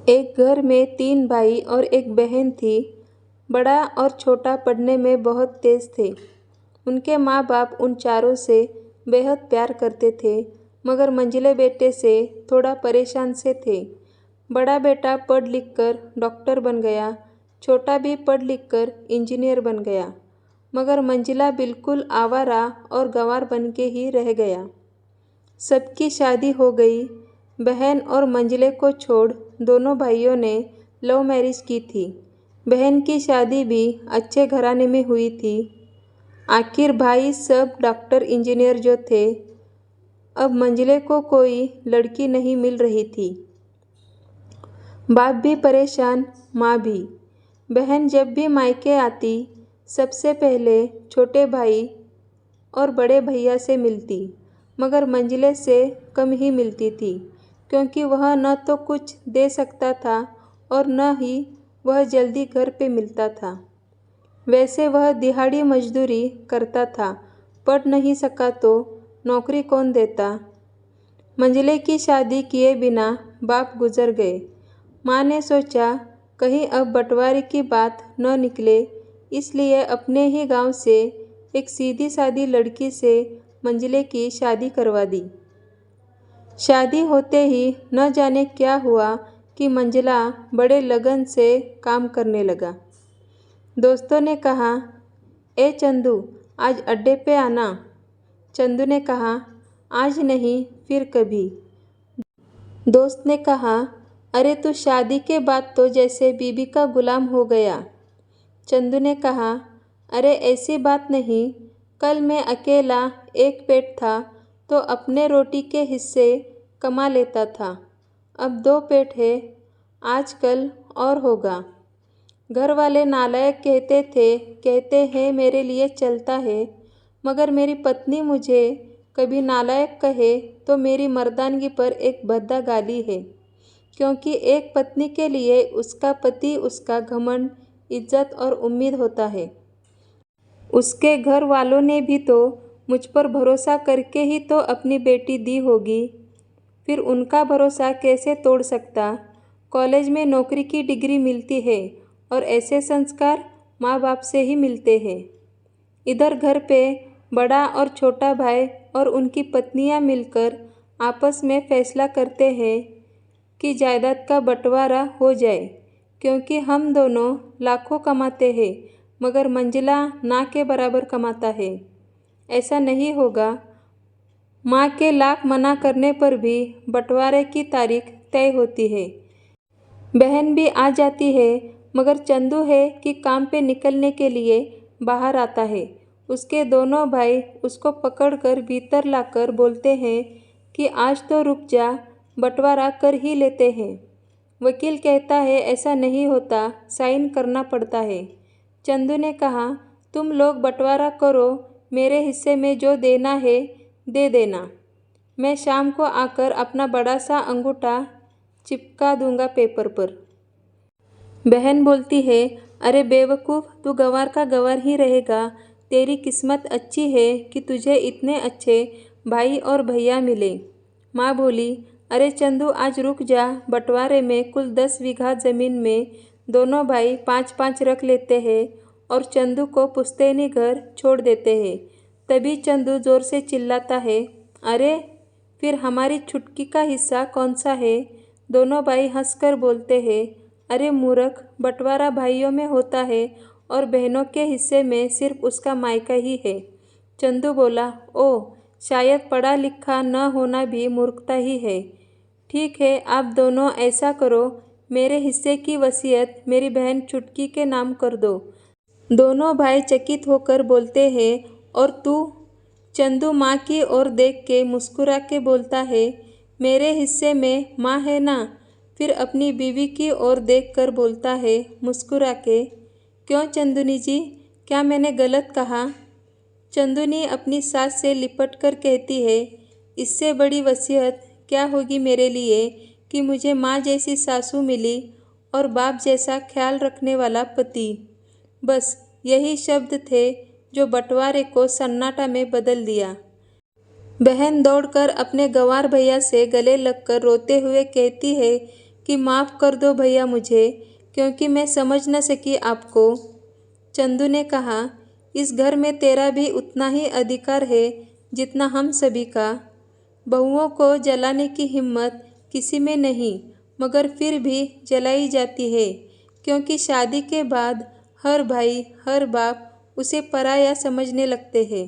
एक घर में 3 भाई और एक बहन थी। बड़ा और छोटा पढ़ने में बहुत तेज थे। उनके माँ बाप उन चारों से बेहद प्यार करते थे, मगर मंझले बेटे से थोड़ा परेशान से थे। बड़ा बेटा पढ़ लिख कर डॉक्टर बन गया, छोटा भी पढ़ लिख कर इंजीनियर बन गया, मगर मंझला बिल्कुल आवारा और गंवार बन के ही रह गया। सबकी शादी हो गई। बहन और मंझले को छोड़ दोनों भाइयों ने लव मैरिज की थी। बहन की शादी भी अच्छे घराने में हुई थी। आखिर भाई सब डॉक्टर इंजीनियर जो थे, अब मंझले को कोई लड़की नहीं मिल रही थी। बाप भी परेशान, माँ भी। बहन जब भी मायके आती, सबसे पहले छोटे भाई और बड़े भैया से मिलती, मगर मंझले से कम ही मिलती थी, क्योंकि वह न तो कुछ दे सकता था और न ही वह जल्दी घर पे मिलता था। वैसे वह दिहाड़ी मजदूरी करता था, पढ़ नहीं सका तो नौकरी कौन देता। मंझले की शादी किए बिना बाप गुजर गए। माँ ने सोचा कहीं अब बंटवारे की बात न निकले, इसलिए अपने ही गांव से एक सीधी सादी लड़की से मंझले की शादी करवा दी। शादी होते ही न जाने क्या हुआ कि मंझला बड़े लगन से काम करने लगा। दोस्तों ने कहा, ए चंदू, आज अड्डे पे आना। चंदू ने कहा, आज नहीं, फिर कभी। दोस्त ने कहा, अरे तू शादी के बाद तो जैसे बीबी का गुलाम हो गया। चंदू ने कहा, अरे ऐसी बात नहीं, कल मैं अकेला एक पेट था तो अपने रोटी के हिस्से कमा लेता था, अब 2 पेट है, आजकल और होगा। घर वाले नालायक कहते हैं मेरे लिए चलता है, मगर मेरी पत्नी मुझे कभी नालायक कहे तो मेरी मर्दानगी पर एक भद्दा गाली है, क्योंकि एक पत्नी के लिए उसका पति उसका घमंड, इज्जत और उम्मीद होता है। उसके घर वालों ने भी तो मुझ पर भरोसा करके ही तो अपनी बेटी दी होगी, फिर उनका भरोसा कैसे तोड़ सकता। कॉलेज में नौकरी की डिग्री मिलती है और ऐसे संस्कार माँ बाप से ही मिलते हैं। इधर घर पे बड़ा और छोटा भाई और उनकी पत्नियाँ मिलकर आपस में फैसला करते हैं कि जायदाद का बंटवारा हो जाए, क्योंकि हम दोनों लाखों कमाते हैं, मगर मंझला ना के बराबर कमाता है। ऐसा नहीं होगा। माँ के लाख मना करने पर भी बंटवारे की तारीख तय होती है। बहन भी आ जाती है, मगर चंदू है कि काम पे निकलने के लिए बाहर आता है। उसके दोनों भाई उसको पकड़कर भीतर लाकर बोलते हैं कि आज तो रुक जा, बंटवारा कर ही लेते हैं। वकील कहता है ऐसा नहीं होता, साइन करना पड़ता है। चंदू ने कहा, तुम लोग बंटवारा करो, मेरे हिस्से में जो देना है दे देना, मैं शाम को आकर अपना बड़ा सा अंगूठा चिपका दूंगा पेपर पर। बहन बोलती है, अरे बेवकूफ़, तू गंवार का गंवार ही रहेगा। तेरी किस्मत अच्छी है कि तुझे इतने अच्छे भाई और भैया मिले। माँ बोली, अरे चंदू, आज रुक जा, बंटवारे में कुल 10 बीघा ज़मीन में दोनों भाई 5-5 रख लेते हैं और चंदू को पुश्तैनी घर छोड़ देते हैं। तभी चंदू ज़ोर से चिल्लाता है, अरे फिर हमारी छुटकी का हिस्सा कौन सा है। दोनों भाई हंसकर बोलते हैं, अरे मूर्ख, बंटवारा भाइयों में होता है और बहनों के हिस्से में सिर्फ उसका मायका ही है। चंदू बोला, ओह, शायद पढ़ा लिखा न होना भी मूर्खता ही है। ठीक है, आप दोनों ऐसा करो, मेरे हिस्से की वसीयत मेरी बहन छुटकी के नाम कर दो। दोनों भाई चकित होकर बोलते हैं, और तू? चंदू माँ की ओर देख के मुस्कुरा के बोलता है, मेरे हिस्से में माँ है ना। फिर अपनी बीवी की ओर देख कर बोलता है मुस्कुरा के, क्यों चंदुनी जी, क्या मैंने गलत कहा। चंदुनी अपनी सास से लिपट कर कहती है, इससे बड़ी वसीयत क्या होगी मेरे लिए कि मुझे माँ जैसी सासू मिली और बाप जैसा ख्याल रखने वाला पति। बस यही शब्द थे जो बंटवारे को सन्नाटा में बदल दिया। बहन दौड़कर अपने गंवार भैया से गले लगकर रोते हुए कहती है कि माफ़ कर दो भैया मुझे, क्योंकि मैं समझ न सकी आपको। चंदू ने कहा, इस घर में तेरा भी उतना ही अधिकार है जितना हम सभी का। बहुओं को जलाने की हिम्मत किसी में नहीं, मगर फिर भी जलाई जाती है, क्योंकि शादी के बाद हर भाई हर बाप उसे पराया समझने लगते हैं।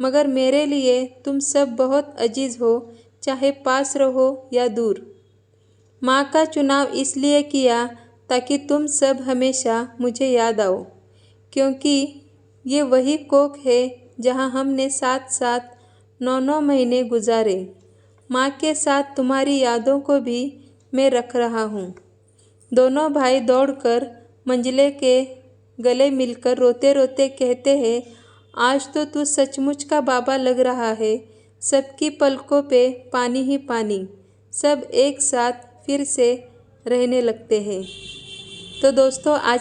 मगर मेरे लिए तुम सब बहुत अजीज हो, चाहे पास रहो या दूर। माँ का चुनाव इसलिए किया ताकि तुम सब हमेशा मुझे याद आओ, क्योंकि ये वही कोख है जहाँ हमने साथ साथ 9 महीने गुजारे। माँ के साथ तुम्हारी यादों को भी मैं रख रहा हूँ। दोनों भाई दौड़कर मंजिले के गले मिलकर रोते रोते कहते हैं, आज तो तू सचमुच का बाबा लग रहा है। सबकी पलकों पे पानी ही पानी। सब एक साथ फिर से रहने लगते हैं। तो दोस्तों, आज